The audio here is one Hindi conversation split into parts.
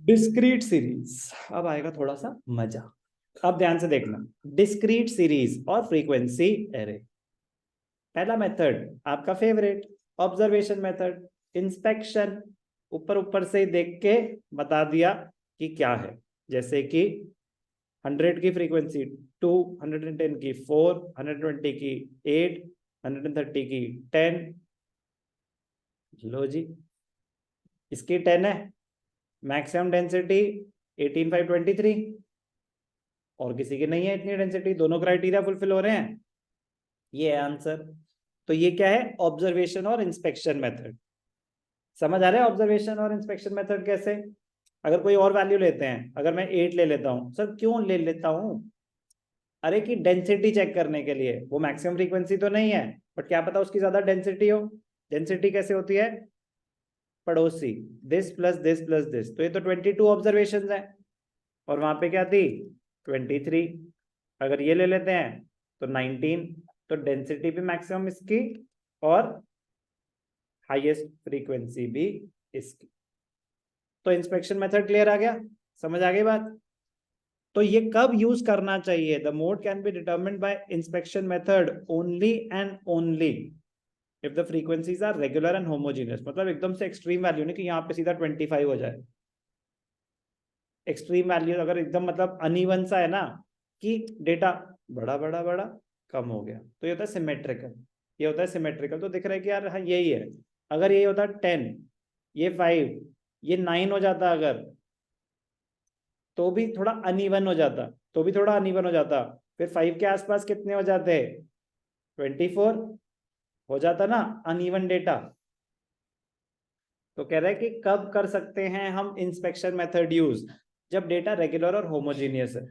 डिस्क्रीट सीरीज, अब आएगा थोड़ा सा मजा। अब ध्यान से देखना, डिस्क्रीट सीरीज और फ्रीक्वेंसी एरे। पहला मेथड आपका फेवरेट, ऑब्जर्वेशन मेथड, इंस्पेक्शन। ऊपर ऊपर से देख के बता दिया कि क्या है। जैसे कि 100 की फ्रीक्वेंसी 2, 110 की 4, 120 की 8, 130 की 10। लो जी, इसकी 10 है, मैक्सिमम डेंसिटी 18523, और किसी की नहीं है इतनी डेंसिटी, दोनों क्राइटेरिया फुलफिल हो रहे हैं, ये है आंसर। तो ये क्या है, ऑब्जर्वेशन और इंस्पेक्शन मेथड। समझ आ रहा है ऑब्जर्वेशन और इंस्पेक्शन मेथड कैसे? अगर कोई और वैल्यू लेते हैं, अगर मैं 8 ले लेता हूं, सर क्यों ले लेता हूं? अरे कि डेंसिटी चेक करने के लिए, वो मैक्सिमम फ्रीक्वेंसी तो नहीं है, बट क्या पता उसकी ज्यादा डेंसिटी हो। डेंसिटी कैसे होती है? पड़ोसी, this plus this plus this. तो ये तो 22 ऑब्जर्वेशन है, और वहां पे क्या थी 23। अगर ये ले लेते हैं तो 19। तो डेंसिटी भी मैक्सिमम इसकी, और हाईएस्ट फ्रीक्वेंसी भी इसकी। तो इंस्पेक्शन मेथड क्लियर आ गया, समझ आ गई बात? तो ये कब यूज करना चाहिए? The mode can be determined by inspection method only and only if the frequencies are regular and homogeneous. मतलब एकदम से एक्सट्रीम वैल्यू नहीं कि यहाँ पे सीधा 25 हो जाए। एक्सट्रीम वैल्यू अगर एकदम मतलब अनइवन सा है ना, कि डेटा बड़ा बड़ा बड़ा कम हो गया, तो ये होता है सिमेट्रिकल। ये होता है सिमेट्रिकल। तो दिख रहा है कि यार हाँ यही है। अगर ये होता 10, ये 5, ये 9 हो जाता अगर, तो भी थोड़ा अनइवन हो जाता, तो भी थोड़ा अनइवन हो जाता। फिर 5 के आसपास कितने हो जाते? 24 हो जाता ना अनइवन डेटा। तो कह रहा है कि कब कर सकते हैं हम इंस्पेक्शन मेथड यूज? जब डेटा रेगुलर और होमोजीनियस है।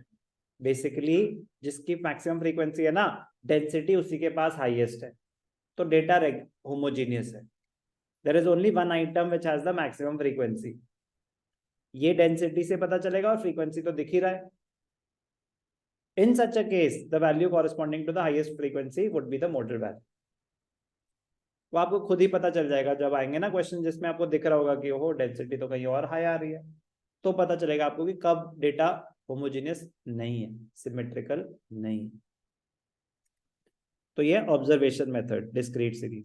बेसिकली जिसकी मैक्सिमम फ्रीक्वेंसी है ना, डेंसिटी उसी के पास हाईएस्ट है, तो डेटा होमोजीनियस है। There is only one item which has the maximum frequency. ये डेंसिटी से पता चलेगा, और फ्रीक्वेंसी तो दिख ही रहा है। In such a case the value corresponding to the highest frequency would be the modal value. वो आपको खुद ही पता चल जाएगा जब आएंगे ना क्वेश्चन जिसमें आपको दिख रहा होगा कि ओहो डेंसिटी तो कहीं और हाई आ रही है। तो पता चलेगा आपको कि कब डेटा होमोजेनियस नहीं है, सिमेट्रिकल नहीं। तो ये ऑब्जर्वेशन मेथड, डिस्क्रीट सीरीज।